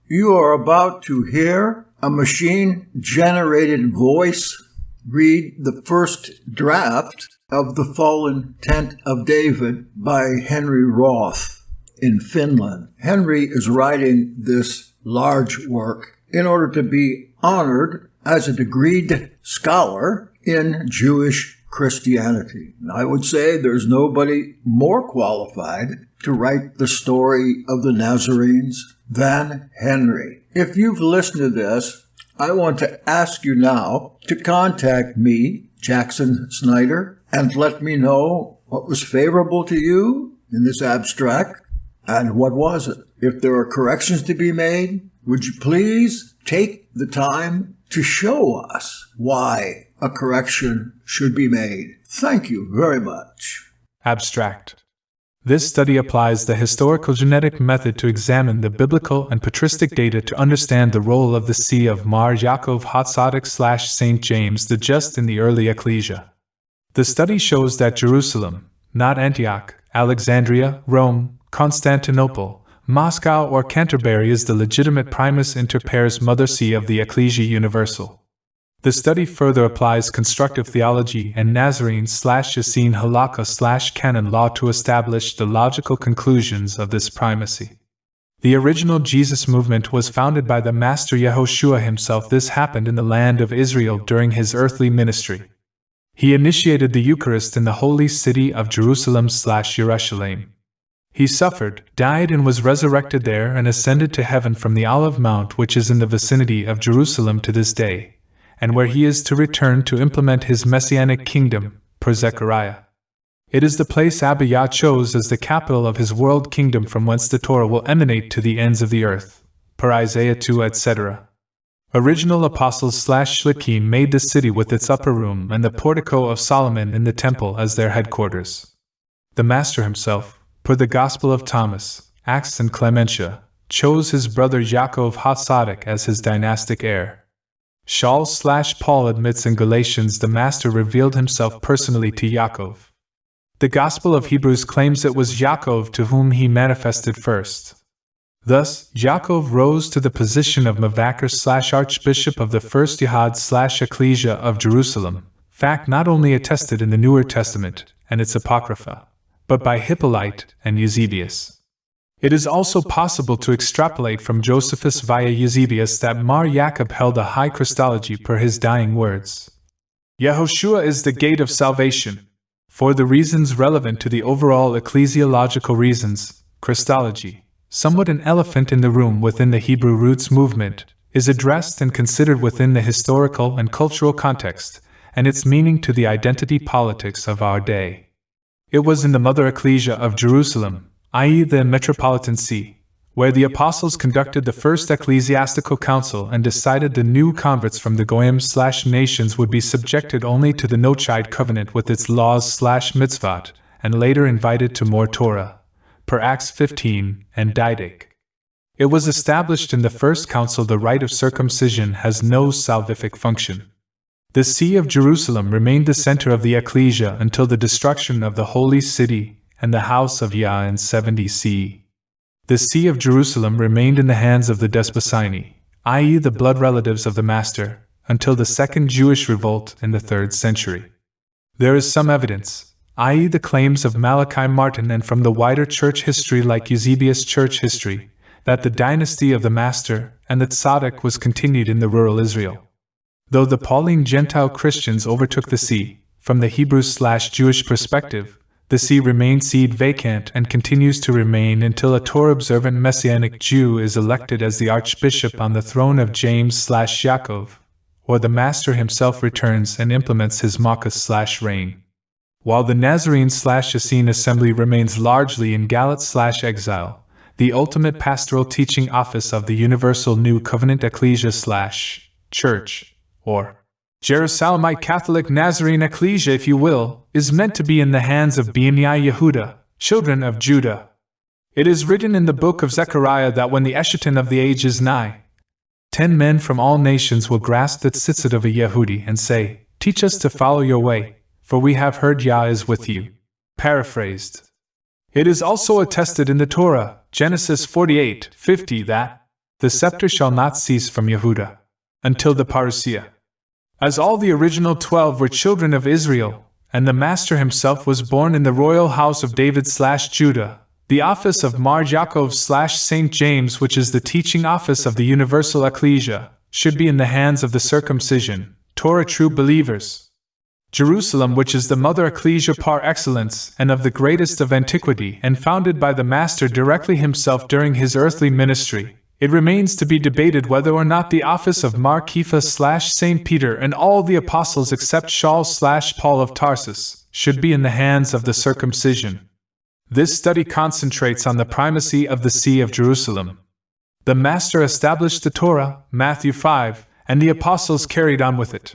You are about to hear a machine-generated voice read the first draft of The Fallen Tent of David by Henry Roth in Finland. Henry is writing this large work in order to be honored as a degreed scholar in Jewish Christianity. I would say there's nobody more qualified to write the story of the Nazarenes than Henry. If you've listened to this, I want to ask you now to contact me, Jackson Snyder, and let me know what was favorable to you in this abstract and what wasn't. If there are corrections to be made, would you please take the time to show us why a correction should be made? Thank you very much. Abstract. This study applies the historical genetic method to examine the biblical and patristic data to understand the role of the see of Mar Yaakov HaTzadik / St. James the Just in the early Ekklesia. The study shows that Jerusalem, not Antioch, Alexandria, Rome, Constantinople, Moscow, or Canterbury, is the legitimate primus inter pares mother see of the Ecclesia Universal. The study further applies constructive theology and Nazarenes / Essene Halakha / canon law to establish the logical conclusions of this primacy. The original Jesus movement was founded by the Master Yehoshua himself. This happened in the land of Israel during his earthly ministry. He initiated the Eucharist in the holy city of Jerusalem / Yerushalayim. He suffered, died, and was resurrected there and ascended to heaven from the Olive Mount, which is in the vicinity of Jerusalem to this day, and where he is to return to implement his messianic kingdom, per Zechariah. It is the place Abba Yah chose as the capital of his world kingdom from whence the Torah will emanate to the ends of the earth, per Isaiah 2, etc. Original apostles / shlichim made the city with its upper room and the portico of Solomon in the temple as their headquarters. The Master himself, per the Gospel of Thomas, Acts and Clementia, chose his brother Yaakov HaTzadik as his dynastic heir. Shaul / Paul admits in Galatians the Master revealed himself personally to Yaakov. The Gospel of Hebrews claims it was Yaakov to whom he manifested first. Thus, Yaakov rose to the position of Mavakar / Archbishop of the First Yahad / Ekklesia of Jerusalem, fact not only attested in the Newer Testament and its Apocrypha, but by Hippolyte and Eusebius. It is also possible to extrapolate from Josephus via Eusebius that Mar Yaakov held a high Christology per his dying words. Yehoshua is the gate of salvation. For the reasons relevant to the overall ecclesiological reasons, Christology, somewhat an elephant in the room within the Hebrew roots movement, is addressed and considered within the historical and cultural context, and its meaning to the identity politics of our day. It was in the Mother Ecclesia of Jerusalem, i.e. the Metropolitan See, where the apostles conducted the first ecclesiastical council and decided the new converts from the Goyim / nations would be subjected only to the Noachide covenant with its laws / mitzvot, and later invited to more Torah, per Acts 15 and Didache. It was established in the first council the rite of circumcision has no salvific function. The See of Jerusalem remained the center of the ecclesia until the destruction of the holy city and the house of Yah in 70 CE. The See of Jerusalem remained in the hands of the Despacini, i.e. the blood relatives of the Master, until the Second Jewish Revolt in the 3rd century. There is some evidence, i.e. the claims of Malachi Martin and from the wider church history like Eusebius church history, that the dynasty of the Master and the Tzaddik was continued in the rural Israel. Though the Pauline Gentile Christians overtook the See, from the Hebrew / Jewish perspective, the See remained seed vacant and continues to remain until a Torah-observant Messianic Jew is elected as the Archbishop on the throne of James / Yaakov, or the Master himself returns and implements his Malchus / reign. While the Nazarenes / Essene Assembly remains largely in Galat / exile, the ultimate pastoral teaching office of the Universal New Covenant Ecclesia / Church, or Jerusalemite Catholic Nazarene Ekklesia, if you will, is meant to be in the hands of Bnei Yehuda, children of Judah. It is written in the book of Zechariah that when the Eschaton of the age is nigh, 10 men from all nations will grasp the tzitzit of a Yehudi and say, "Teach us to follow your way, for we have heard Yah is with you." Paraphrased. It is also attested in the Torah, Genesis 48:50, that The scepter shall not cease from Yehuda until the parousia. As all the original 12 were children of Israel, and the Master himself was born in the royal house of David/Judah, the office of Mar Yaakov/Saint James, which is the teaching office of the Universal Ekklesia, should be in the hands of the circumcision, Torah true believers. Jerusalem, which is the mother ecclesia par excellence and of the greatest of antiquity and founded by the Master directly himself during his earthly ministry, it remains to be debated whether or not the office of Mar Kepha/Saint Peter and all the apostles except Shaul/Paul of Tarsus should be in the hands of the circumcision. This study concentrates on the primacy of the See of Jerusalem. The Master established the Torah, Matthew 5, and the apostles carried on with it.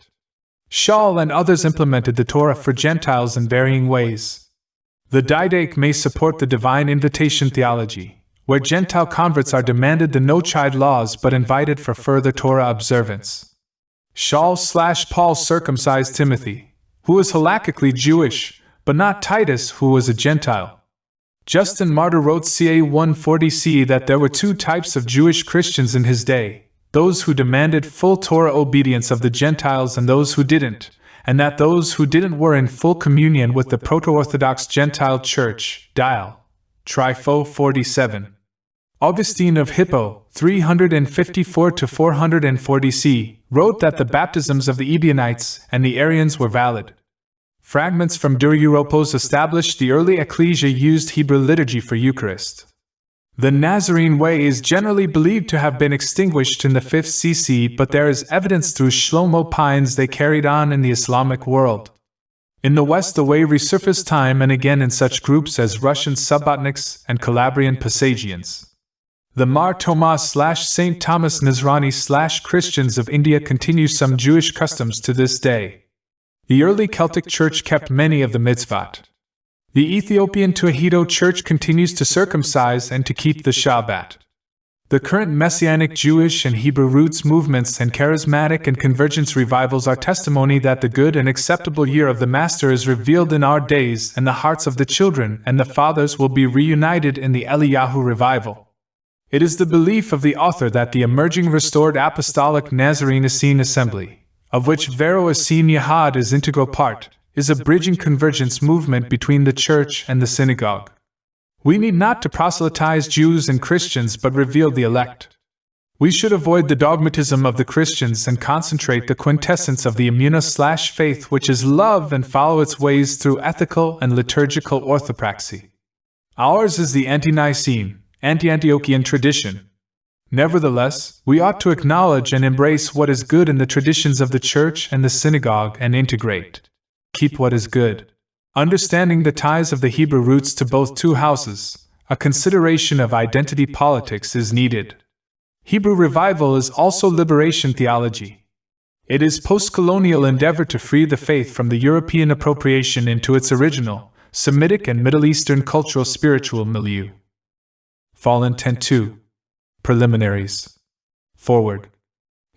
Shaul and others implemented the Torah for Gentiles in varying ways. The Didache may support the divine invitation theology, where Gentile converts are demanded the no-child laws but invited for further Torah observance. Shaul/Paul circumcised Timothy, who was halakhically Jewish, but not Titus, who was a Gentile. Justin Martyr wrote ca. 140 CE that there were two types of Jewish Christians in his day, those who demanded full Torah obedience of the Gentiles and those who didn't, and that those who didn't were in full communion with the Proto-Orthodox Gentile Church, Dial. Trifo 47. Augustine of Hippo, 354–440 CE, wrote that the baptisms of the Ebionites and the Arians were valid. Fragments from Dur Europos established the early Ecclesia used Hebrew liturgy for Eucharist. The Nazarene way is generally believed to have been extinguished in the 5th CC, but there is evidence through Shlomo Pines they carried on in the Islamic world. In the West the way resurfaced time and again in such groups as Russian Subbotniks and Calabrian Pelagians. The Mar Thoma/St. Thomas Nazrani/Christians of India continue some Jewish customs to this day. The early Celtic Church kept many of the mitzvot. The Ethiopian Tewahedo Church continues to circumcise and to keep the Shabbat. The current Messianic Jewish and Hebrew roots movements and charismatic and convergence revivals are testimony that the good and acceptable year of the Master is revealed in our days, and the hearts of the children and the fathers will be reunited in the Eliyahu revival. It is the belief of the author that the emerging restored apostolic Nazarene Essene Assembly, of which Vero Essene Yahad is integral part, is a bridging convergence movement between the Church and the synagogue. We need not to proselytize Jews and Christians but reveal the elect. We should avoid the dogmatism of the Christians and concentrate the quintessence of the Imuna/faith, which is love, and follow its ways through ethical and liturgical orthopraxy. Ours is the ante-Nicene, anti-Antiochian tradition. Nevertheless, we ought to acknowledge and embrace what is good in the traditions of the Church and the synagogue and integrate. Keep what is good. Understanding the ties of the Hebrew roots to both two houses, a consideration of identity politics is needed. Hebrew revival is also liberation theology. It is post-colonial endeavor to free the faith from the European appropriation into its original, Semitic and Middle Eastern cultural spiritual milieu. Fall Intent 2. Preliminaries. Forward.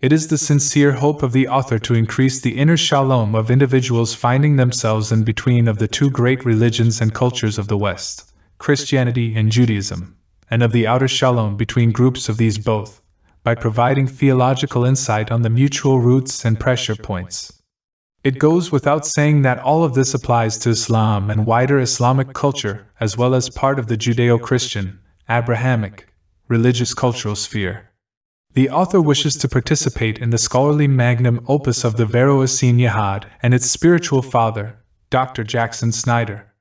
It is the sincere hope of the author to increase the inner shalom of individuals finding themselves in between of the two great religions and cultures of the West, Christianity and Judaism, and of the outer shalom between groups of these both, by providing theological insight on the mutual roots and pressure points. It goes without saying that all of this applies to Islam and wider Islamic culture, as well as part of the Judeo-Christian, Abrahamic, religious cultural sphere. The author wishes to participate in the scholarly magnum opus of the Vero Essene Yahad and its spiritual father, Dr. Jackson Snyder.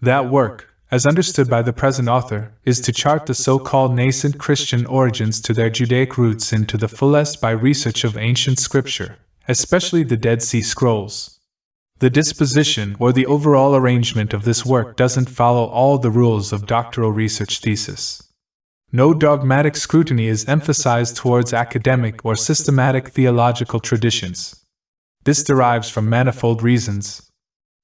That work, as understood by the present author, is to chart the so-called nascent Christian origins to their Judaic roots into the fullest by research of ancient scripture, especially the Dead Sea Scrolls. The disposition or the overall arrangement of this work doesn't follow all the rules of doctoral research thesis. No dogmatic scrutiny is emphasized towards academic or systematic theological traditions. This derives from manifold reasons.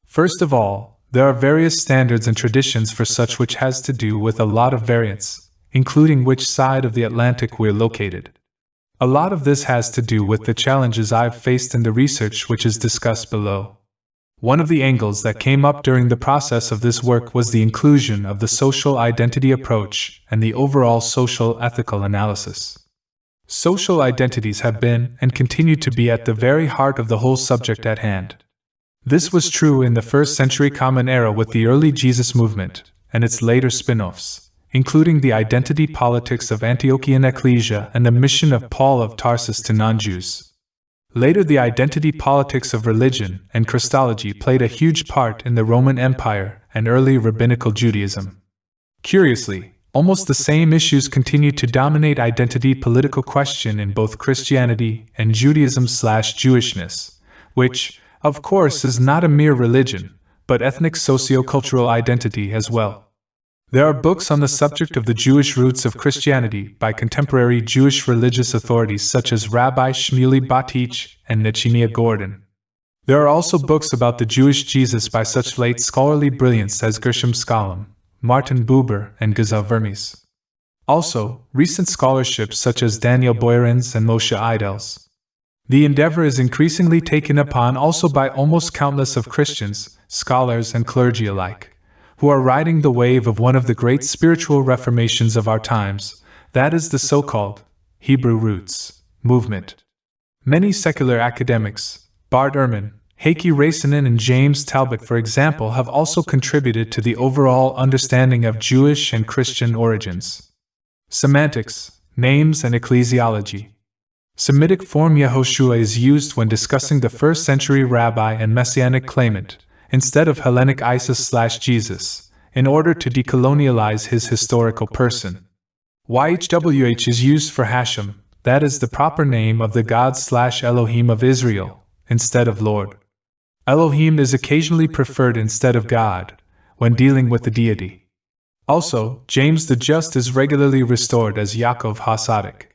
First of all, there are various standards and traditions for such, which has to do with a lot of variance, including which side of the Atlantic we're located. A lot of this has to do with the challenges I've faced in the research which is discussed below. One of the angles that came up during the process of this work was the inclusion of the social identity approach and the overall social ethical analysis. Social identities have been and continue to be at the very heart of the whole subject at hand. This was true in the first century Common Era with the early Jesus movement and its later spin-offs, including the identity politics of Antiochian Ekklesia and the mission of Paul of Tarsus to non-Jews. Later, the identity politics of religion and Christology played a huge part in the Roman Empire and early rabbinical Judaism. Curiously, almost the same issues continue to dominate identity political question in both Christianity and Judaism/Jewishness, which, of course, is not a mere religion, but ethnic socio-cultural identity as well. There are books on the subject of the Jewish roots of Christianity by contemporary Jewish religious authorities such as Rabbi Shmuley Batich and Nehemiah Gordon. There are also books about the Jewish Jesus by such late scholarly brilliance as Gershom Scholem, Martin Buber, and Gazal Vermes. Also, recent scholarships such as Daniel Boyarens and Moshe Idels. The endeavor is increasingly taken upon also by almost countless of Christians, scholars, and clergy alike, who are riding the wave of one of the great spiritual reformations of our times, that is the so-called Hebrew Roots movement. Many secular academics, Bart Ehrman, Heikki Räisänen and James Talbot for example, have also contributed to the overall understanding of Jewish and Christian origins. Semantics, names and ecclesiology. Semitic form Yehoshua is used when discussing the first century rabbi and messianic claimant, instead of Hellenic Isis/Jesus, in order to decolonialize his historical person. YHWH is used for Hashem, that is the proper name of the God/Elohim of Israel, instead of Lord. Elohim is occasionally preferred instead of God, when dealing with the deity. Also, James the Just is regularly restored as Yaakov HaTzadik.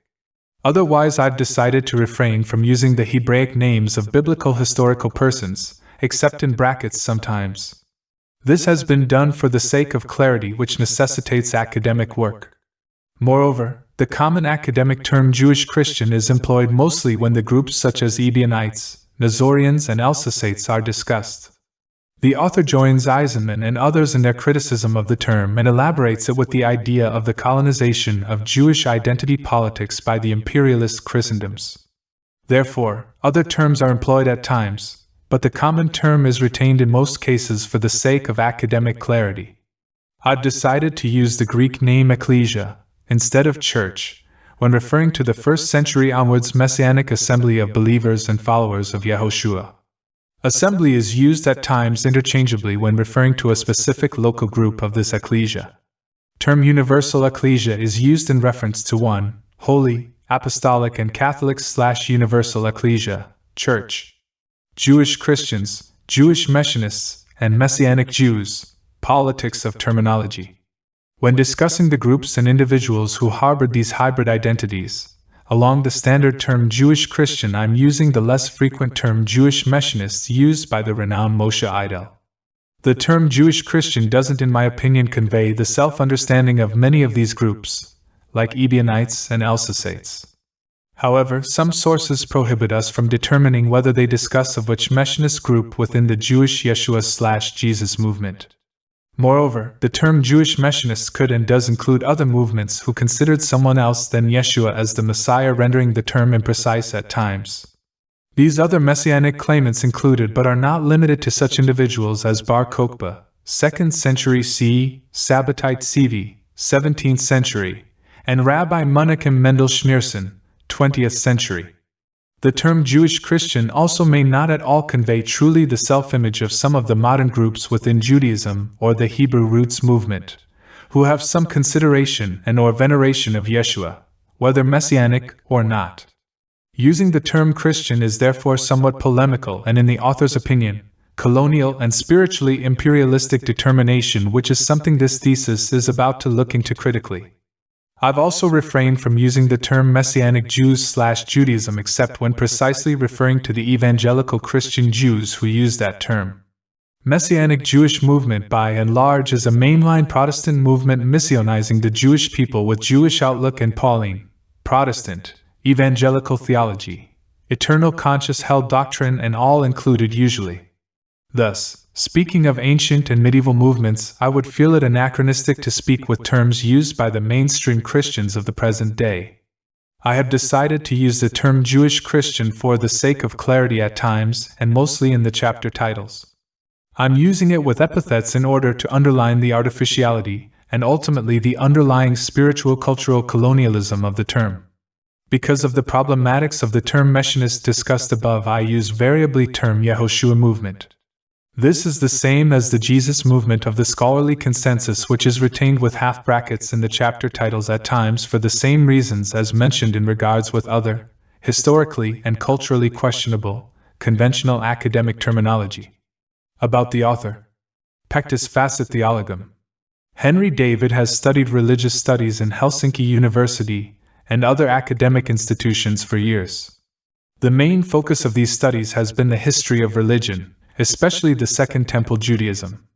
Otherwise, I've decided to refrain from using the Hebraic names of biblical historical persons, except in brackets sometimes. This has been done for the sake of clarity which necessitates academic work. Moreover, the common academic term Jewish Christian is employed mostly when the groups such as Ebionites, Nazarenes, and Alsacites are discussed. The author joins Eisenman and others in their criticism of the term and elaborates it with the idea of the colonization of Jewish identity politics by the imperialist Christendoms. Therefore, other terms are employed at times, but the common term is retained in most cases for the sake of academic clarity. I've decided to use the Greek name Ekklesia, instead of church, when referring to the first century onwards messianic assembly of believers and followers of Yehoshua. Assembly is used at times interchangeably when referring to a specific local group of this Ekklesia. Term universal Ekklesia is used in reference to one, holy, apostolic and Catholic/universal Ekklesia, church. Jewish Christians, Jewish Messianists, and Messianic Jews, politics of terminology. When discussing the groups and individuals who harbored these hybrid identities, along the standard term Jewish Christian, I'm using the less frequent term Jewish Messianists used by the renowned Moshe Idel. The term Jewish Christian doesn't, in my opinion, convey the self-understanding of many of these groups, like Ebionites and Alsacites. However, some sources prohibit us from determining whether they discuss of which Messianist group within the Jewish Yeshua/Jesus movement. Moreover, the term Jewish Messianists could and does include other movements who considered someone else than Yeshua as the Messiah, rendering the term imprecise at times. These other messianic claimants included but are not limited to such individuals as Bar Kokhba, 2nd century CE, Sabbatite Sevi, 17th century, and Rabbi Menachem Mendel Schneerson, 20th century. The term Jewish Christian also may not at all convey truly the self-image of some of the modern groups within Judaism or the Hebrew Roots movement, who have some consideration and or veneration of Yeshua, whether messianic or not. Using the term Christian is therefore somewhat polemical and, in the author's opinion, colonial and spiritually imperialistic determination, which is something this thesis is about to look into critically. I've also refrained from using the term Messianic Jews/Judaism except when precisely referring to the evangelical Christian Jews who use that term. Messianic Jewish movement by and large is a mainline Protestant movement missionizing the Jewish people with Jewish outlook and Pauline, Protestant, evangelical theology, eternal conscious held doctrine and all included usually. Thus, speaking of ancient and medieval movements, I would feel it anachronistic to speak with terms used by the mainstream Christians of the present day. I have decided to use the term Jewish Christian for the sake of clarity at times and mostly in the chapter titles. I'm using it with epithets in order to underline the artificiality and ultimately the underlying spiritual cultural colonialism of the term. Because of the problematics of the term Messianist discussed above, I use variably term Yehoshua movement. This is the same as the Jesus movement of the scholarly consensus, which is retained with half brackets in the chapter titles at times for the same reasons as mentioned in regards with other, historically and culturally questionable, conventional academic terminology. About the author. Pectus facit theologum. Henry David has studied religious studies in Helsinki University and other academic institutions for years. The main focus of these studies has been the history of religion, especially the Second Temple Judaism.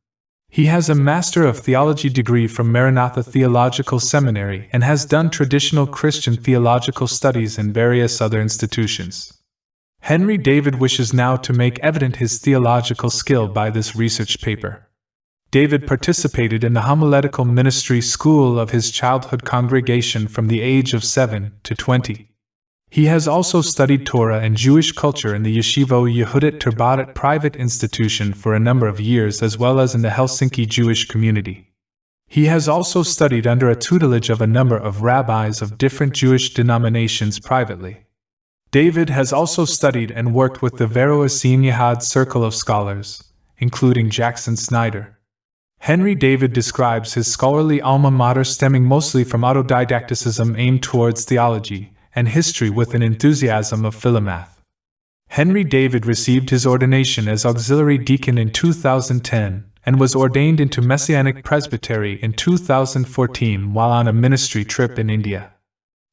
He has a Master of Theology degree from Maranatha Theological Seminary and has done traditional Christian theological studies in various other institutions. Henry David wishes now to make evident his theological skill by this research paper. David participated in the homiletical ministry school of his childhood congregation from the age of 7 to 20. He has also studied Torah and Jewish culture in the Yeshivo Yehudit Terbadat private institution for a number of years, as well as in the Helsinki Jewish community. He has also studied under a tutelage of a number of rabbis of different Jewish denominations privately. David has also studied and worked with the Vero Essene Yahad circle of scholars, including Jackson Snyder. Henry David describes his scholarly alma mater stemming mostly from autodidacticism aimed towards theology and history with an enthusiasm of philomath. Henry David received his ordination as auxiliary deacon in 2010 and was ordained into Messianic Presbytery in 2014 while on a ministry trip in India.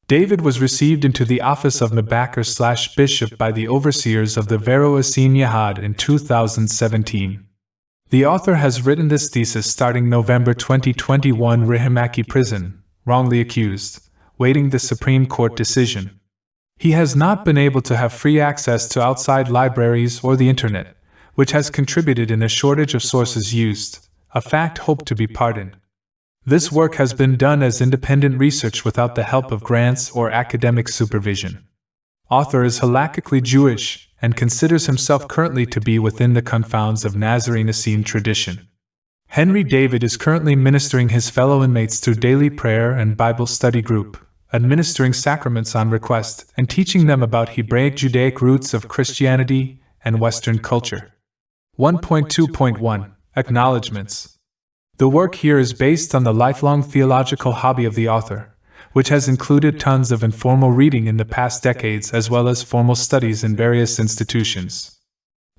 David was received into the office of Mabacker/bishop by the overseers of the Vero Essene Yahad in 2017. The author has written this thesis starting November 2021, Rihimaki prison, wrongly accused, waiting the Supreme Court decision. He has not been able to have free access to outside libraries or the internet, which has contributed in a shortage of sources used, a fact hoped to be pardoned. This work has been done as independent research without the help of grants or academic supervision. Author is halakhically Jewish and considers himself currently to be within the confounds of Nazarenes tradition. Henry David is currently ministering his fellow inmates through daily prayer and Bible study group, administering sacraments on request, and teaching them about Hebraic Judaic roots of Christianity and Western culture. 1.2.1 Acknowledgements. The work here is based on the lifelong theological hobby of the author, which has included tons of informal reading in the past decades as well as formal studies in various institutions.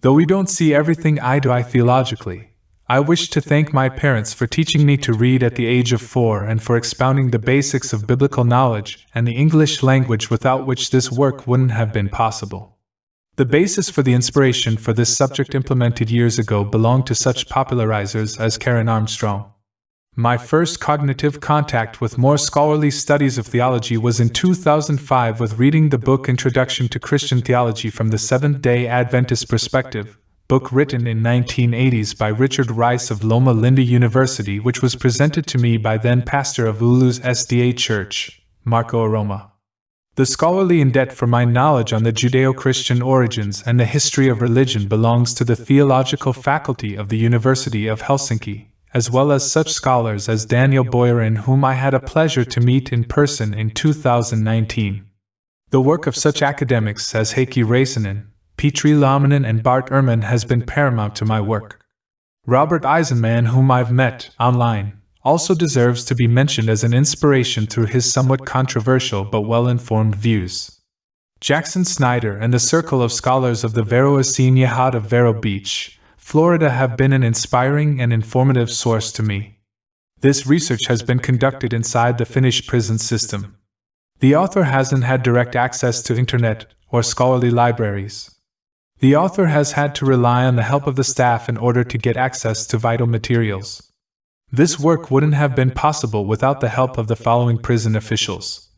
Though we don't see everything eye to eye theologically, I wish to thank my parents for teaching me to read at the age of 4 and for expounding the basics of biblical knowledge and the English language, without which this work wouldn't have been possible. The basis for the inspiration for this subject implemented years ago belonged to such popularizers as Karen Armstrong. My first cognitive contact with more scholarly studies of theology was in 2005 with reading the book Introduction to Christian Theology from the Seventh-day Adventist Perspective, book written in 1980s by Richard Rice of Loma Linda University, which was presented to me by then pastor of Ulu's SDA Church, Marco Aroma. The scholarly in-depth for my knowledge on the Judeo-Christian origins and the history of religion belongs to the theological faculty of the University of Helsinki, as well as such scholars as Daniel Boyarin, whom I had a pleasure to meet in person in 2019. The work of such academics as Heikki Räisänen, Petri Laamanen and Bart Ehrman has been paramount to my work. Robert Eisenman, whom I've met online, also deserves to be mentioned as an inspiration through his somewhat controversial but well-informed views. Jackson Snyder and the circle of scholars of the Vero Essene Yahad of Vero Beach, Florida have been an inspiring and informative source to me. This research has been conducted inside the Finnish prison system. The author hasn't had direct access to internet or scholarly libraries. The author has had to rely on the help of the staff in order to get access to vital materials. This work wouldn't have been possible without the help of the following prison officials: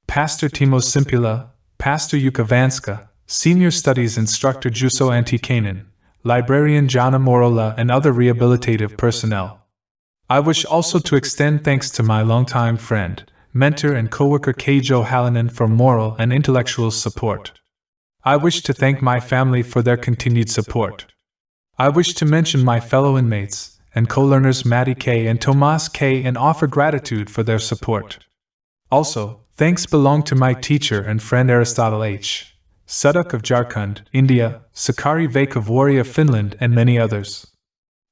Pastor Timo Simpula, Pastor Jukka Vanska, Senior Studies Instructor Juso Antikainen, Librarian Jana Morola, and other rehabilitative personnel. I wish also to extend thanks to my longtime friend, mentor and co-worker Keijo Hallinan for moral and intellectual support. I wish to thank my family for their continued support. I wish to mention my fellow inmates and co-learners Maddie K. and Tomas K. and offer gratitude for their support. Also, thanks belong to my teacher and friend Aristotle H. Sudok of Jharkhand, India, Sakari Vaik of Wari of Finland, and many others.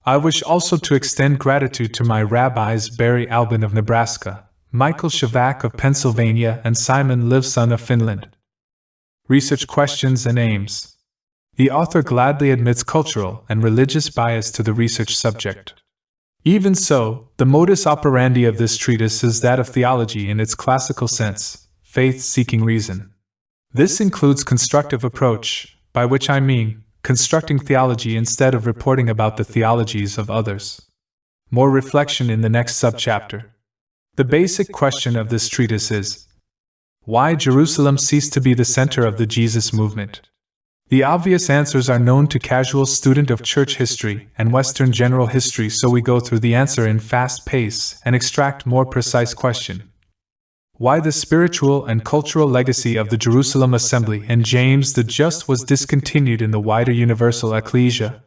I wish also to extend gratitude to my rabbis Barry Albin of Nebraska, Michael Shavak of Pennsylvania, and Simon Livson of Finland. Research questions and aims. The author gladly admits cultural and religious bias to the research subject. Even so, the modus operandi of this treatise is that of theology in its classical sense, faith seeking reason. This includes constructive approach, by which I mean constructing theology instead of reporting about the theologies of others. More reflection in the next subchapter. The basic question of this treatise is, why Jerusalem ceased to be the center of the Jesus movement? The obvious answers are known to casual student of church history and Western general history, so we go through the answer in fast pace and extract more precise question. Why the spiritual and cultural legacy of the Jerusalem Assembly and James the Just was discontinued in the wider universal ecclesia?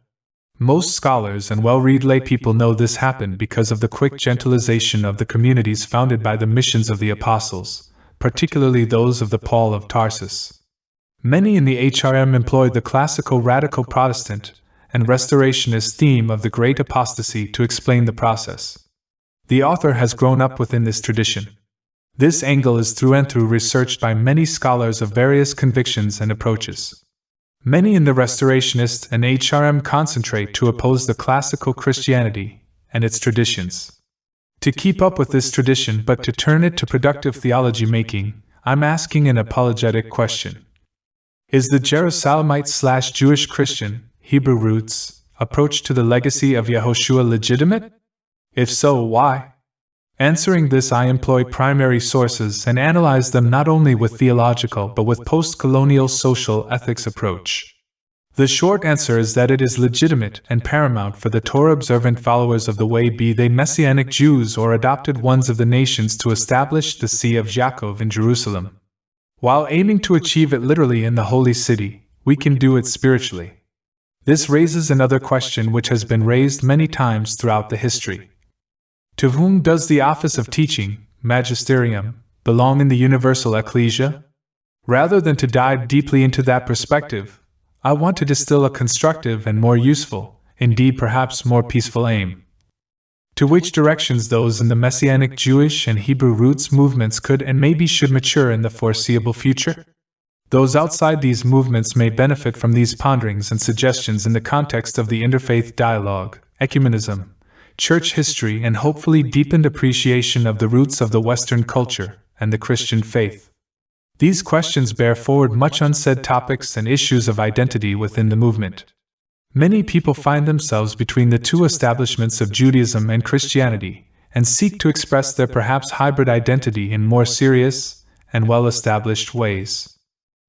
Most scholars and well-read laypeople know this happened because of the quick gentilization of the communities founded by the missions of the apostles, particularly those of the Paul of Tarsus. Many in the HRM employed the classical radical Protestant and Restorationist theme of the Great Apostasy to explain the process. The author has grown up within this tradition. This angle is through and through researched by many scholars of various convictions and approaches. Many in the Restorationist and HRM concentrate to oppose the classical Christianity and its traditions. To keep up with this tradition but to turn it to productive theology making, I'm asking an apologetic question. Is the Jerusalemite/Jewish Christian, Hebrew roots, approach to the legacy of Yehoshua legitimate? If so, why? Answering this, I employ primary sources and analyze them not only with theological but with post-colonial social ethics approach. The short answer is that it is legitimate and paramount for the Torah-observant followers of the way, be they Messianic Jews or adopted ones of the nations, to establish the See of Yaakov in Jerusalem. While aiming to achieve it literally in the Holy City, we can do it spiritually. This raises another question which has been raised many times throughout the history. To whom does the office of teaching, magisterium, belong in the universal ecclesia? Rather than to dive deeply into that perspective, I want to distill a constructive and more useful, indeed perhaps more peaceful aim. To which directions those in the Messianic Jewish and Hebrew roots movements could and maybe should mature in the foreseeable future? Those outside these movements may benefit from these ponderings and suggestions in the context of the interfaith dialogue, ecumenism, church history, and hopefully deepened appreciation of the roots of the Western culture and the Christian faith. These questions bear forward much unsaid topics and issues of identity within the movement. Many people find themselves between the two establishments of Judaism and Christianity, and seek to express their perhaps hybrid identity in more serious and well-established ways.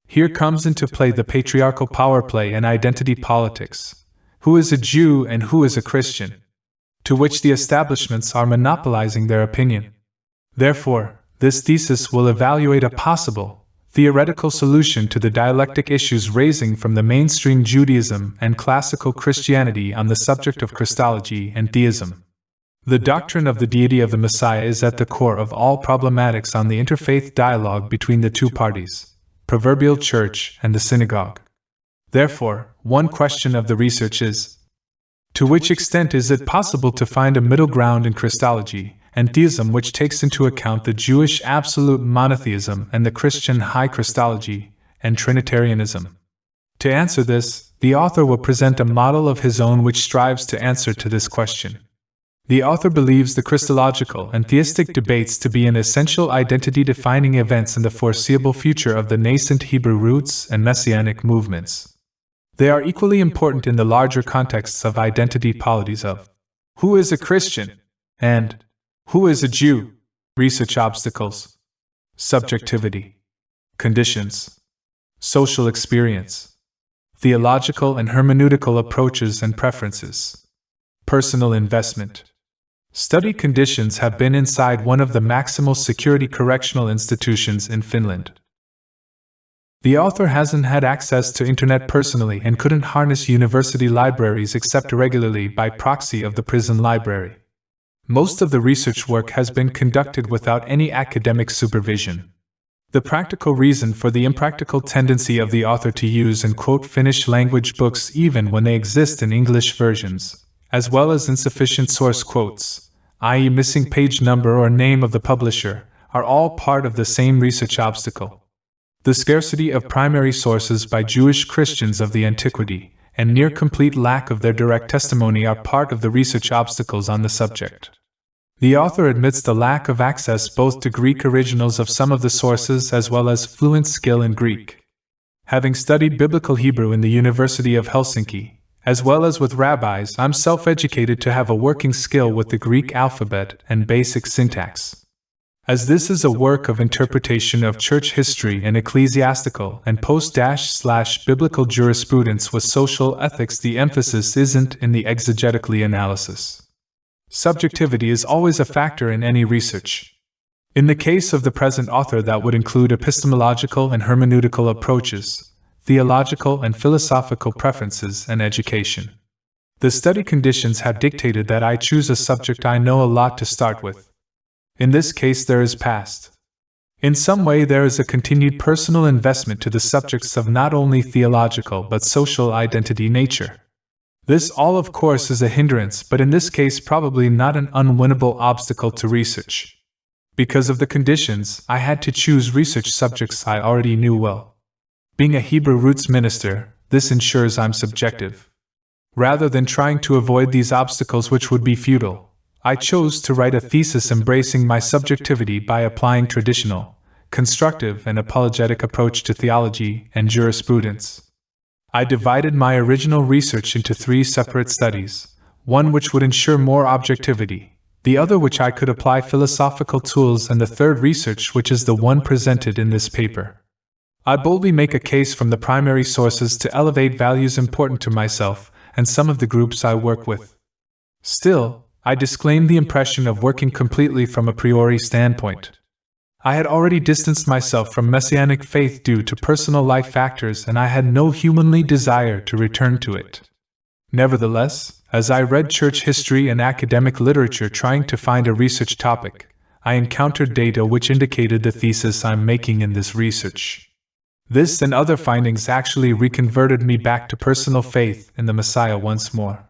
Here comes into play the patriarchal power play and identity politics. Who is a Jew and who is a Christian? To which the establishments are monopolizing their opinion. Therefore, this thesis will evaluate a possible theoretical solution to the dialectic issues raising from the mainstream Judaism and classical Christianity on the subject of Christology and theism. The doctrine of the deity of the Messiah is at the core of all problematics on the interfaith dialogue between the two parties, proverbial church and the synagogue. Therefore, one question of the research is, to which extent is it possible to find a middle ground in Christology and theism which takes into account the Jewish absolute monotheism and the Christian high Christology and Trinitarianism? To answer this, the author will present a model of his own which strives to answer to this question. The author believes the Christological and theistic debates to be an essential identity-defining events in the foreseeable future of the nascent Hebrew roots and Messianic movements. They are equally important in the larger contexts of identity polities of who is a Christian and who is a Jew, research obstacles, subjectivity, conditions, social experience, theological and hermeneutical approaches and preferences, personal investment, Study conditions have been inside one of the maximal security correctional institutions in Finland. The author hasn't had access to internet personally and couldn't harness university libraries except regularly by proxy of the prison library. Most of the research work has been conducted without any academic supervision. The practical reason for the impractical tendency of the author to use and quote Finnish language books even when they exist in English versions, as well as insufficient source quotes, i.e. missing page number or name of the publisher, are all part of the same research obstacle. The scarcity of primary sources by Jewish Christians of the antiquity, and near complete lack of their direct testimony are part of the research obstacles on the subject. The author admits the lack of access both to Greek originals of some of the sources as well as fluent skill in Greek. Having studied Biblical Hebrew in the University of Helsinki, as well as with rabbis, I'm self-educated to have a working skill with the Greek alphabet and basic syntax. As this is a work of interpretation of church history and ecclesiastical and post-biblical jurisprudence with social ethics, the emphasis isn't in the exegetically analysis. Subjectivity is always a factor in any research. In the case of the present author, that would include epistemological and hermeneutical approaches, theological and philosophical preferences, and education. The study conditions have dictated that I choose a subject I know a lot to start with. In this case, there is past. In some way, there is a continued personal investment to the subjects of not only theological but social identity nature. This all, of course, is a hindrance, but in this case probably not an unwinnable obstacle to research. Because of the conditions, I had to choose research subjects I already knew well. Being a Hebrew roots minister, this ensures I'm subjective. Rather than trying to avoid these obstacles, which would be futile, I chose to write a thesis embracing my subjectivity by applying traditional, constructive, and apologetic approach to theology and jurisprudence. I divided my original research into 3 separate studies, one which would ensure more objectivity, the other which I could apply philosophical tools, and the third research which is the one presented in this paper. I boldly make a case from the primary sources to elevate values important to myself and some of the groups I work with. Still, I disclaim the impression of working completely from a priori standpoint. I had already distanced myself from Messianic faith due to personal life factors, and I had no humanly desire to return to it. Nevertheless, as I read church history and academic literature trying to find a research topic, I encountered data which indicated the thesis I'm making in this research. This and other findings actually reconverted me back to personal faith in the Messiah once more.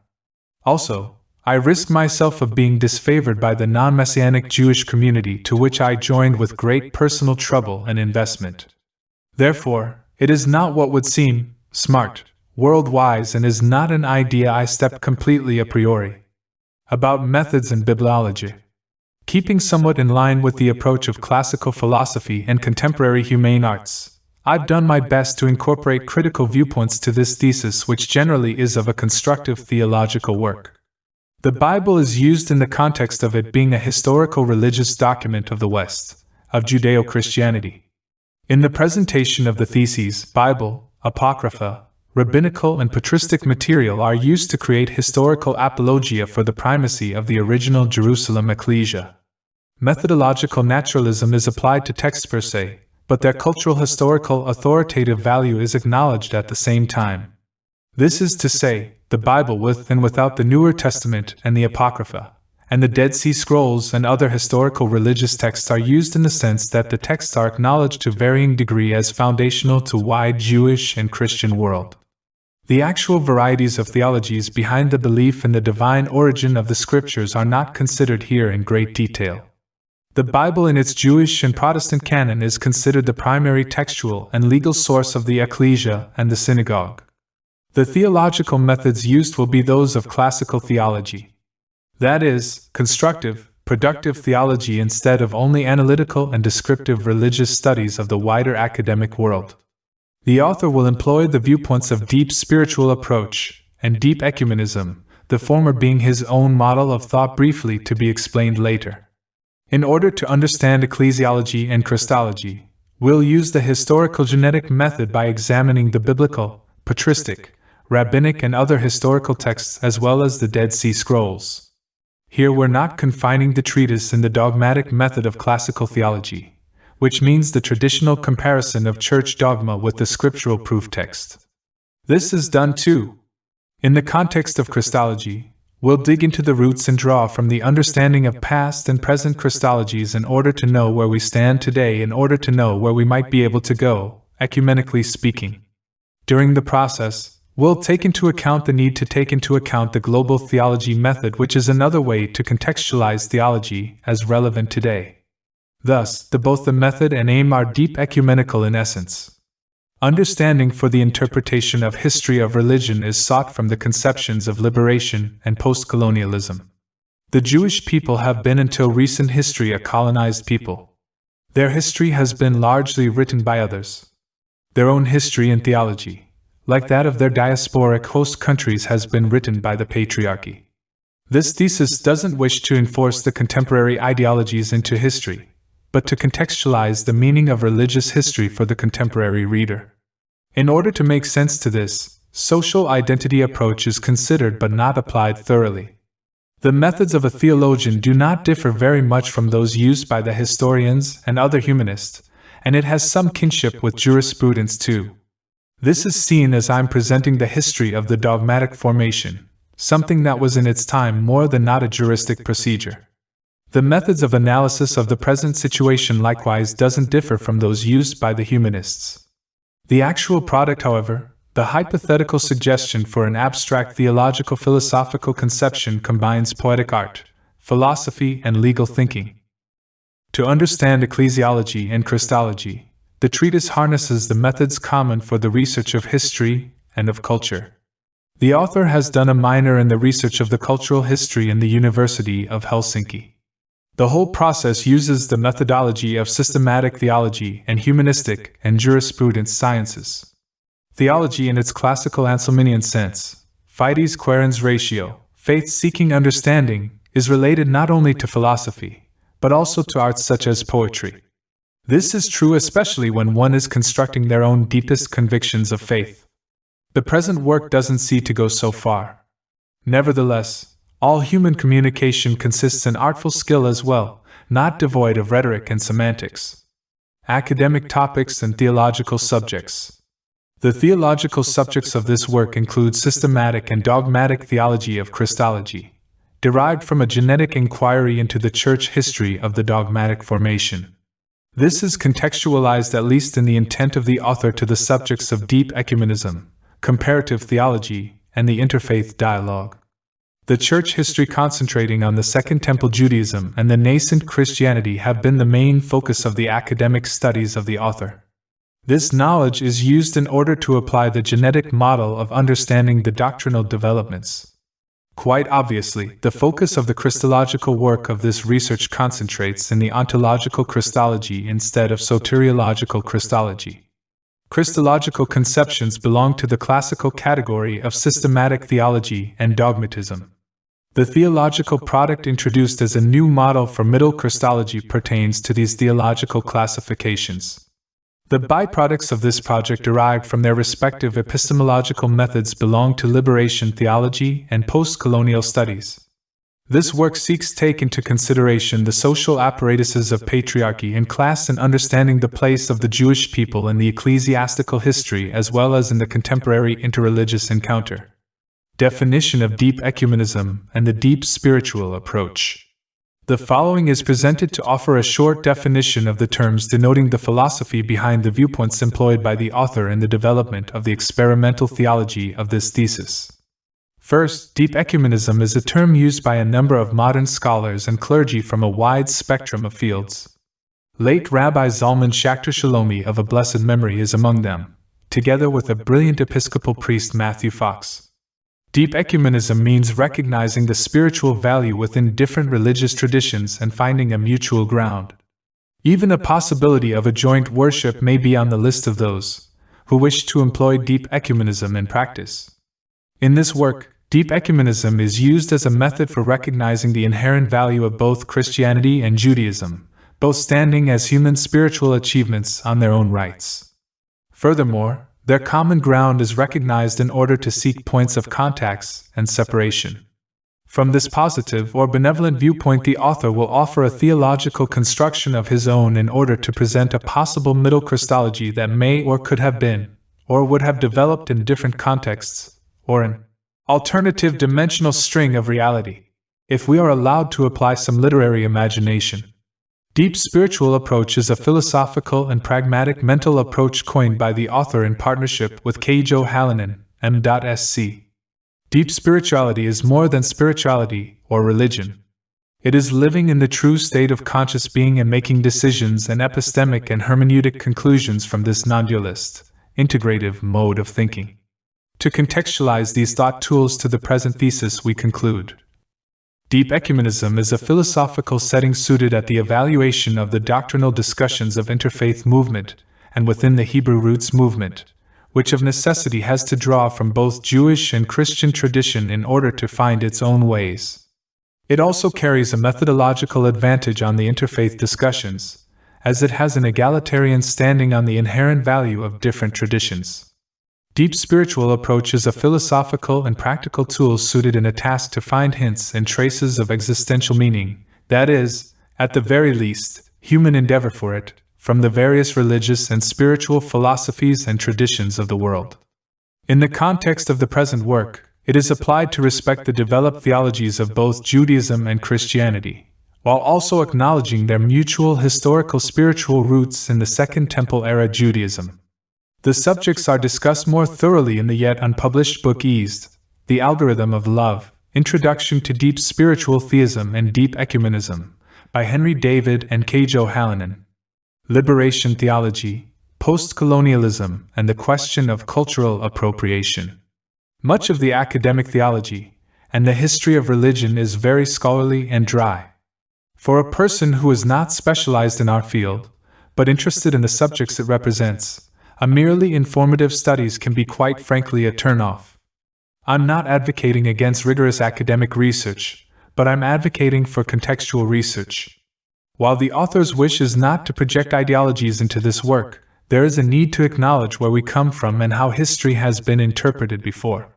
Also, I risked myself of being disfavored by the non-Messianic Jewish community, to which I joined with great personal trouble and investment. Therefore, it is not what would seem smart, world-wise, and is not an idea I stepped completely a priori. About methods and bibliology. Keeping somewhat in line with the approach of classical philosophy and contemporary humane arts, I've done my best to incorporate critical viewpoints to this thesis, which generally is of a constructive theological work. The Bible is used in the context of it being a historical religious document of the West, of Judeo-Christianity. In the presentation of the theses, Bible, Apocrypha, rabbinical and patristic material are used to create historical apologia for the primacy of the original Jerusalem Ekklesia. Methodological naturalism is applied to texts per se, but their cultural historical authoritative value is acknowledged at the same time. This is to say, the Bible with and without the Newer Testament and the Apocrypha, and the Dead Sea Scrolls and other historical religious texts are used in the sense that the texts are acknowledged to varying degree as foundational to wide Jewish and Christian world. The actual varieties of theologies behind the belief in the divine origin of the Scriptures are not considered here in great detail. The Bible in its Jewish and Protestant canon is considered the primary textual and legal source of the Ecclesia and the synagogue. The theological methods used will be those of classical theology. That is, constructive, productive theology instead of only analytical and descriptive religious studies of the wider academic world. The author will employ the viewpoints of deep spiritual approach and deep ecumenism, the former being his own model of thought, briefly to be explained later. In order to understand ecclesiology and Christology, we'll use the historical genetic method by examining the biblical, patristic, rabbinic and other historical texts as well as the Dead Sea Scrolls. Here we're not confining the treatise in the dogmatic method of classical theology, which means the traditional comparison of church dogma with the scriptural proof text. This is done too. In the context of Christology, we'll dig into the roots and draw from the understanding of past and present Christologies in order to know where we stand today, in order to know where we might be able to go, ecumenically speaking. During the process, we'll take into account the need to take into account the global theology method, which is another way to contextualize theology as relevant today. Thus, both the method and aim are deep ecumenical in essence. Understanding for the interpretation of history of religion is sought from the conceptions of liberation and post-colonialism. The Jewish people have been until recent history a colonized people. Their history has been largely written by others. Their own history and theology, like that of their diasporic host countries, has been written by the patriarchy. This thesis doesn't wish to enforce the contemporary ideologies into history, but to contextualize the meaning of religious history for the contemporary reader. In order to make sense to this, social identity approach is considered but not applied thoroughly. The methods of a theologian do not differ very much from those used by the historians and other humanists, and it has some kinship with jurisprudence too. This is seen as I'm presenting the history of the dogmatic formation, something that was in its time more than not a juristic procedure. The methods of analysis of the present situation likewise doesn't differ from those used by the humanists. The actual product, however, the hypothetical suggestion for an abstract theological philosophical conception, combines poetic art, philosophy, and legal thinking. To understand ecclesiology and Christology, the treatise harnesses the methods common for the research of history and of culture. The author has done a minor in the research of the cultural history in the University of Helsinki. The whole process uses the methodology of systematic theology and humanistic and jurisprudence sciences. Theology in its classical Anselminian sense, fides quaerens ratio, faith-seeking understanding, is related not only to philosophy, but also to arts such as poetry. This is true especially when one is constructing their own deepest convictions of faith. The present work doesn't seek to go so far. Nevertheless, all human communication consists in artful skill as well, not devoid of rhetoric and semantics. Academic topics and theological subjects. The theological subjects of this work include systematic and dogmatic theology of Christology, derived from a genetic inquiry into the church history of the dogmatic formation. This is contextualized, at least in the intent of the author, to the subjects of deep ecumenism, comparative theology, and the interfaith dialogue. The church history concentrating on the Second Temple Judaism and the nascent Christianity have been the main focus of the academic studies of the author. This knowledge is used in order to apply the genetic model of understanding the doctrinal developments. Quite obviously, the focus of the Christological work of this research concentrates in the ontological Christology instead of soteriological Christology. Christological conceptions belong to the classical category of systematic theology and dogmatism. The theological product introduced as a new model for Middle Christology pertains to these theological classifications. The byproducts of this project derived from their respective epistemological methods belong to liberation theology and post-colonial studies. This work seeks to take into consideration the social apparatuses of patriarchy and class in understanding the place of the Jewish people in the ecclesiastical history as well as in the contemporary interreligious encounter. Definition of deep ecumenism and the deep spiritual approach. The following is presented to offer a short definition of the terms denoting the philosophy behind the viewpoints employed by the author in the development of the experimental theology of this thesis. First, deep ecumenism is a term used by a number of modern scholars and clergy from a wide spectrum of fields. Late Rabbi Zalman Schachter Shalomi of a blessed memory is among them, together with a brilliant Episcopal priest Matthew Fox. Deep ecumenism means recognizing the spiritual value within different religious traditions and finding a mutual ground. Even a possibility of a joint worship may be on the list of those who wish to employ deep ecumenism in practice. In this work, deep ecumenism is used as a method for recognizing the inherent value of both Christianity and Judaism, both standing as human spiritual achievements on their own rights. Furthermore, their common ground is recognized in order to seek points of contacts and separation. From this positive or benevolent viewpoint, the author will offer a theological construction of his own in order to present a possible middle Christology that may or could have been, or would have developed in different contexts, or an alternative dimensional string of reality, if we are allowed to apply some literary imagination. Deep spiritual approach is a philosophical and pragmatic mental approach coined by the author in partnership with K. Joe Hallinan, M.Sc. Deep spirituality is more than spirituality or religion. It is living in the true state of conscious being and making decisions and epistemic and hermeneutic conclusions from this non-dualist, integrative mode of thinking. To contextualize these thought tools to the present thesis, we conclude: Deep ecumenism is a philosophical setting suited at the evaluation of the doctrinal discussions of interfaith movement, and within the Hebrew roots movement, which of necessity has to draw from both Jewish and Christian tradition in order to find its own ways. It also carries a methodological advantage on the interfaith discussions, as it has an egalitarian standing on the inherent value of different traditions. Deep spiritual approach is a philosophical and practical tool suited in a task to find hints and traces of existential meaning, that is, at the very least, human endeavor for it, from the various religious and spiritual philosophies and traditions of the world. In the context of the present work, it is applied to respect the developed theologies of both Judaism and Christianity, while also acknowledging their mutual historical spiritual roots in the Second Temple era Judaism. The subjects are discussed more thoroughly in the yet unpublished book Eased, The Algorithm of Love, Introduction to Deep Spiritual Theism and Deep Ecumenism, by Henry David and K. Joe Hallinan. Liberation Theology, Post-Colonialism, and the Question of Cultural Appropriation. Much of the academic theology and the history of religion is very scholarly and dry. For a person who is not specialized in our field, but interested in the subjects it represents, a merely informative studies can be quite frankly a turn-off. I'm not advocating against rigorous academic research, but I'm advocating for contextual research. While the author's wish is not to project ideologies into this work, there is a need to acknowledge where we come from and how history has been interpreted before.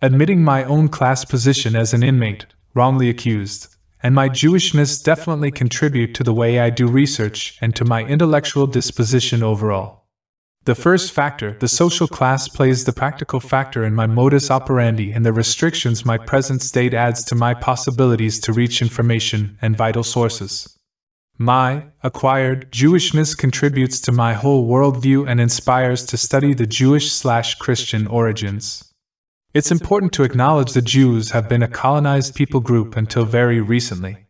Admitting my own class position as an inmate, wrongly accused, and my Jewishness definitely contribute to the way I do research and to my intellectual disposition overall. The first factor, the social class, plays the practical factor in my modus operandi and the restrictions my present state adds to my possibilities to reach information and vital sources. My acquired Jewishness contributes to my whole worldview and inspires to study the Jewish/Christian origins. It's important to acknowledge the Jews have been a colonized people group until very recently.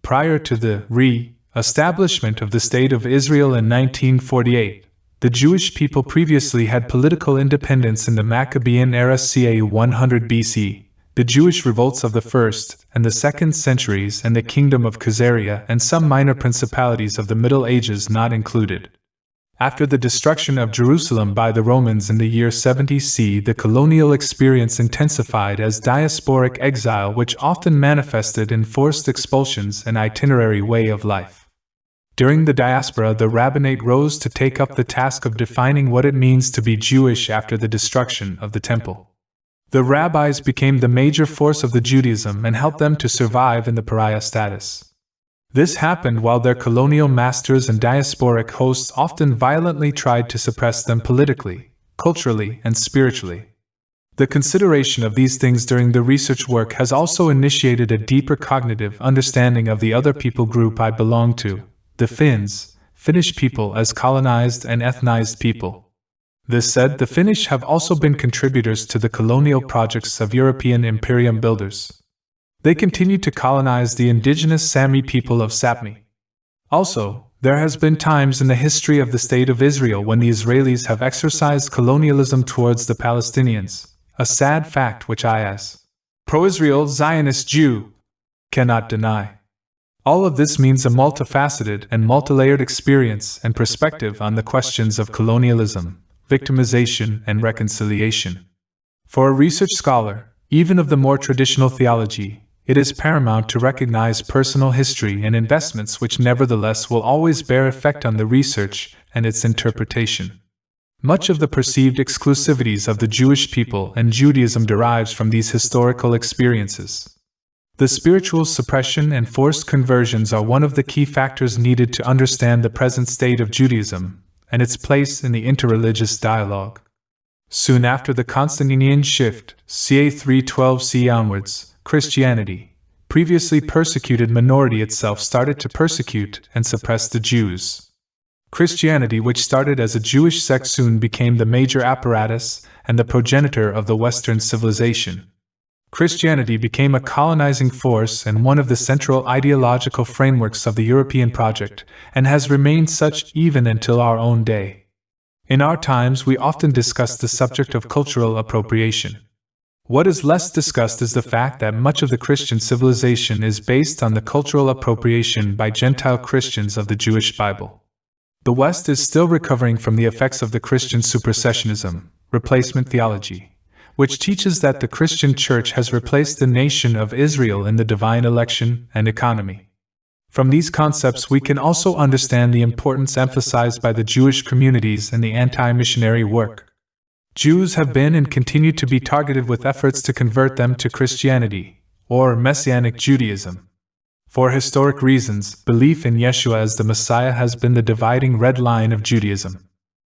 Prior to the re-establishment of the State of Israel in 1948, the Jewish people previously had political independence in the Maccabean era ca. 100 BC, the Jewish revolts of the 1st and the 2nd centuries, and the Kingdom of Khazaria and some minor principalities of the Middle Ages not included. After the destruction of Jerusalem by the Romans in the year 70 CE, the colonial experience intensified as diasporic exile, which often manifested in forced expulsions and itinerary way of life. During the diaspora, the rabbinate rose to take up the task of defining what it means to be Jewish after the destruction of the temple. The rabbis became the major force of the Judaism and helped them to survive in the pariah status. This happened while their colonial masters and diasporic hosts often violently tried to suppress them politically, culturally, and spiritually. The consideration of these things during the research work has also initiated a deeper cognitive understanding of the other people group I belong to, the Finnish people as colonized and ethnized people. This said, the Finnish have also been contributors to the colonial projects of European imperium builders. They continue to colonize the indigenous Sami people of Sapmi. Also, there has been times in the history of the State of Israel when the Israelis have exercised colonialism towards the Palestinians, a sad fact which I as pro-Israel Zionist Jew cannot deny. All of this means a multifaceted and multilayered experience and perspective on the questions of colonialism, victimization, and reconciliation. For a research scholar, even of the more traditional theology, it is paramount to recognize personal history and investments which nevertheless will always bear effect on the research and its interpretation. Much of the perceived exclusivities of the Jewish people and Judaism derives from these historical experiences. The spiritual suppression and forced conversions are one of the key factors needed to understand the present state of Judaism and its place in the interreligious dialogue. Soon after the Constantinian shift, ca. 312 CE onwards, Christianity, previously persecuted minority itself, started to persecute and suppress the Jews. Christianity, which started as a Jewish sect, soon became the major apparatus and the progenitor of the Western civilization. Christianity became a colonizing force and one of the central ideological frameworks of the European project, and has remained such even until our own day. In our times, we often discuss the subject of cultural appropriation. What is less discussed is the fact that much of the Christian civilization is based on the cultural appropriation by Gentile Christians of the Jewish Bible. The West is still recovering from the effects of the Christian supersessionism, replacement theology, which teaches that the Christian Church has replaced the nation of Israel in the divine election and economy. From these concepts, we can also understand the importance emphasized by the Jewish communities in the anti-missionary work. Jews have been and continue to be targeted with efforts to convert them to Christianity, or Messianic Judaism. For historic reasons, belief in Yeshua as the Messiah has been the dividing red line of Judaism.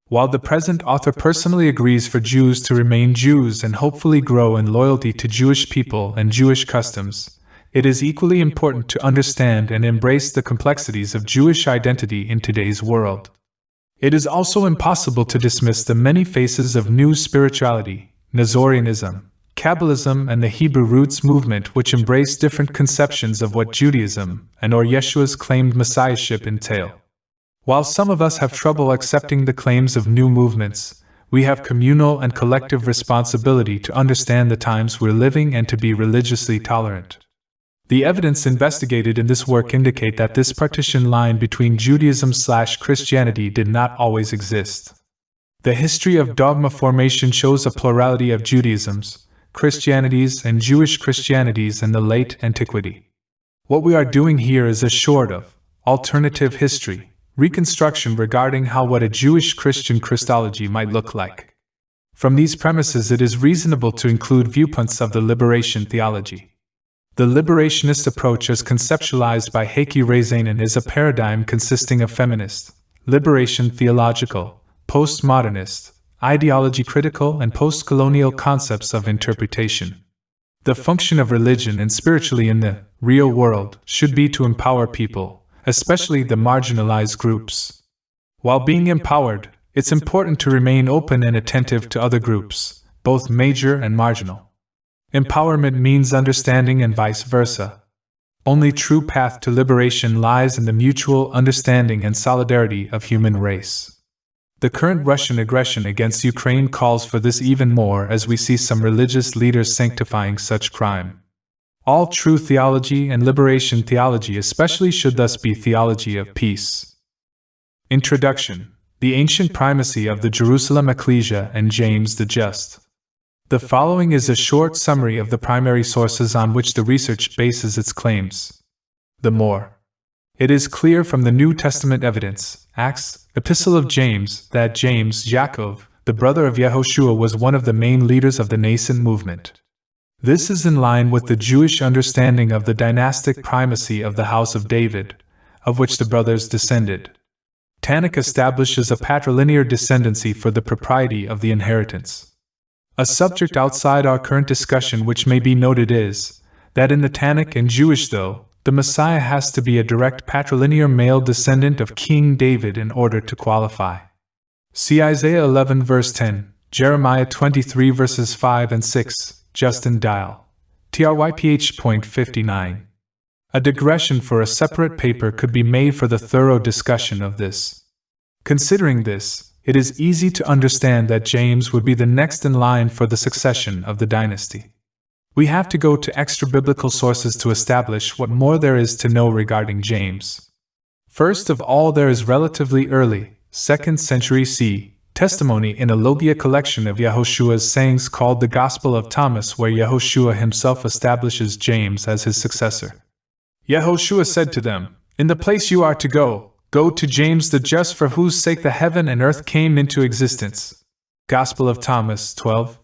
While the present author personally agrees for Jews to remain Jews and hopefully grow in loyalty to Jewish people and Jewish customs, it is equally important to understand and embrace the complexities of Jewish identity in today's world. It is also impossible to dismiss the many faces of new spirituality, Nazarenism, Kabbalism, and the Hebrew Roots movement, which embrace different conceptions of what Judaism and/or Yeshua's claimed messiahship entail. While some of us have trouble accepting the claims of new movements, we have communal and collective responsibility to understand the times we're living and to be religiously tolerant. The evidence investigated in this work indicate that this partition line between Judaism/Christianity did not always exist. The history of dogma formation shows a plurality of Judaisms, Christianities, and Jewish Christianities in the late antiquity. What we are doing here is a sort of alternative history reconstruction regarding what a Jewish Christian Christology might look like. From these premises, it is reasonable to include viewpoints of the liberation theology. The liberationist approach as conceptualized by Vero Essene is a paradigm consisting of feminist, liberation theological, postmodernist, ideology critical, and post-colonial concepts of interpretation. The function of religion and spirituality in the real world should be to empower people, especially the marginalized groups. While being empowered, it's important to remain open and attentive to other groups, both major and marginal. Empowerment means understanding and vice versa. Only true path to liberation lies in the mutual understanding and solidarity of human race. The current Russian aggression against Ukraine calls for this even more, as we see some religious leaders sanctifying such crime. All true theology and liberation theology especially should thus be theology of peace. Introduction: The Ancient Primacy of the Jerusalem Ekklesia and James the Just. The following is a short summary of the primary sources on which the research bases its claims. The more. It is clear from the New Testament evidence, Acts, Epistle of James, that James, Yaakov, the brother of Yehoshua, was one of the main leaders of the nascent movement. This is in line with the Jewish understanding of the dynastic primacy of the house of David, of which the brothers descended. Tanakh establishes a patrilinear descendancy for the propriety of the inheritance. A subject outside our current discussion which may be noted is that in the Tanakh and Jewish, though, the Messiah has to be a direct patrilinear male descendant of King David in order to qualify. See Isaiah 11 verse 10, Jeremiah 23 verses 5 and 6, Justin Dial, TRYPH.59. A digression for a separate paper could be made for the thorough discussion of this. Considering this, it is easy to understand that James would be the next in line for the succession of the dynasty. We have to go to extra-biblical sources to establish what more there is to know regarding James. First of all, there is relatively early, 2nd century CE, testimony in a Logia collection of Yehoshua's sayings called the Gospel of Thomas, where Yehoshua himself establishes James as his successor. Yehoshua said to them, "In the place you are to go, go to James the Just, for whose sake the heaven and earth came into existence." Gospel of Thomas 12.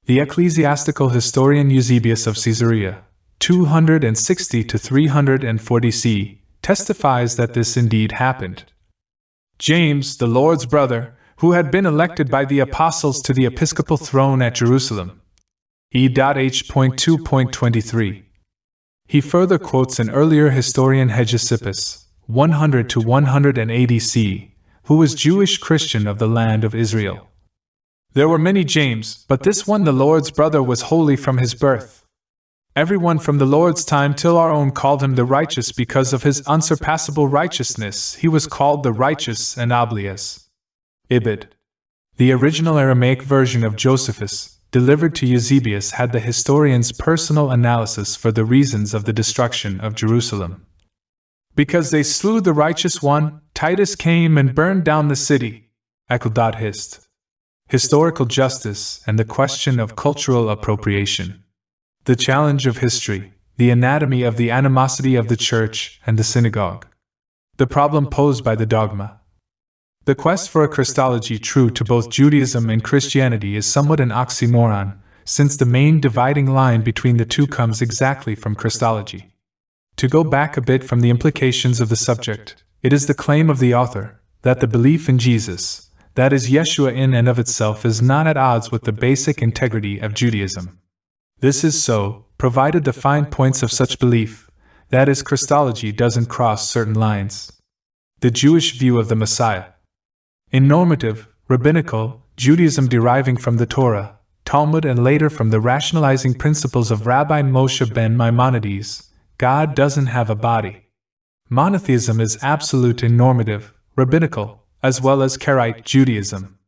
The ecclesiastical historian Eusebius of Caesarea, 260 to 340 C, testifies that this indeed happened. James, the Lord's brother, who had been elected by the apostles to the episcopal throne at Jerusalem. E.H.2.23. He further quotes an earlier historian Hegesippus, 100 to 180 C, who was Jewish Christian of the land of Israel. There were many James, but this one, the Lord's brother, was holy from his birth. Everyone from the Lord's time till our own called him the righteous because of his unsurpassable righteousness. He was called the righteous and oblius. Ibid. The original Aramaic version of Josephus, delivered to Eusebius, had the historian's personal analysis for the reasons of the destruction of Jerusalem. Because they slew the righteous one, Titus came and burned down the city. Hist. Historical justice and the question of cultural appropriation. The challenge of history, the anatomy of the animosity of the church and the synagogue. The problem posed by the dogma. The quest for a Christology true to both Judaism and Christianity is somewhat an oxymoron, since the main dividing line between the two comes exactly from Christology. To go back a bit from the implications of the subject, it is the claim of the author that the belief in Jesus, that is Yeshua, in and of itself is not at odds with the basic integrity of Judaism. This is so, provided the fine points of such belief, that is, Christology doesn't cross certain lines. The Jewish view of the Messiah. In normative, rabbinical, Judaism deriving from the Torah, Talmud, and later from the rationalizing principles of Rabbi Moshe ben Maimonides, God doesn't have a body. Monotheism is absolute in normative, rabbinical, as well as Karaite Judaism.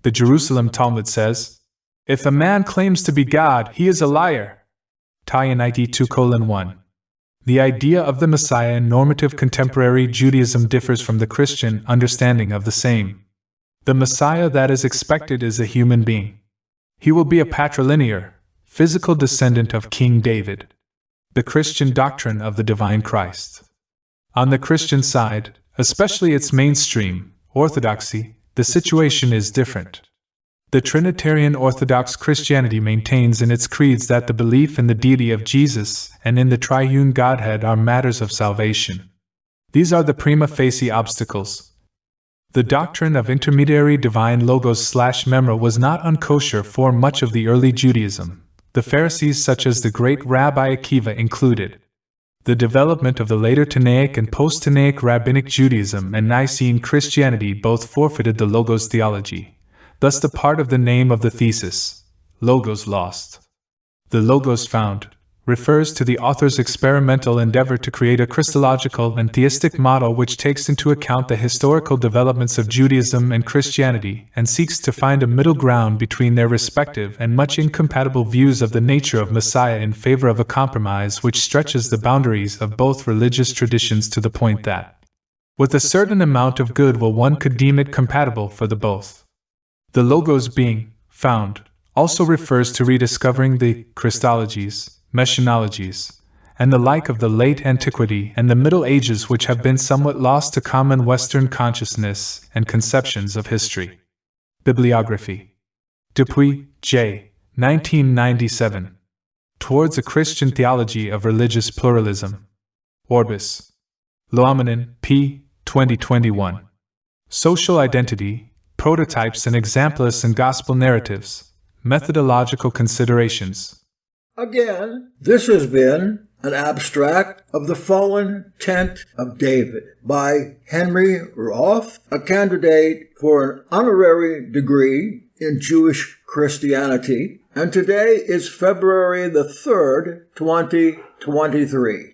The Jerusalem Talmud says, if a man claims to be God, he is a liar. Tayanite 2:1. The idea of the Messiah in normative contemporary Judaism differs from the Christian understanding of the same. The Messiah that is expected is a human being. He will be a patrilinear, physical descendant of King David. The Christian doctrine of the divine Christ. On the Christian side, especially its mainstream, orthodoxy, the situation is different. The Trinitarian Orthodox Christianity maintains in its creeds that the belief in the deity of Jesus and in the triune Godhead are matters of salvation. These are the prima facie obstacles. The doctrine of intermediary divine logos/memra was not unkosher for much of the early Judaism, the Pharisees such as the great Rabbi Akiva included. The development of the later Tanaic and post-Tanaic Rabbinic Judaism and Nicene Christianity both forfeited the logos theology. Thus the part of the name of the thesis, Logos lost. The Logos found, refers to the author's experimental endeavor to create a Christological and theistic model which takes into account the historical developments of Judaism and Christianity and seeks to find a middle ground between their respective and much incompatible views of the nature of Messiah in favor of a compromise which stretches the boundaries of both religious traditions to the point that, with a certain amount of goodwill, one could deem it compatible for the both. The Logos being found also refers to rediscovering the Christologies, Messianologies, and the like of the late antiquity and the Middle Ages which have been somewhat lost to common Western consciousness and conceptions of history. Bibliography. Dupuy, J. 1997. Towards a Christian Theology of Religious Pluralism. Orbis. Loamanen, P. 2021. Social Identity, Prototypes and Exemplars in Gospel Narratives, Methodological Considerations. Again, this has been an abstract of The Fallen Tent of David by Henry Roth, a candidate for an honorary degree in Jewish Christianity, and today is February the 3rd, 2023.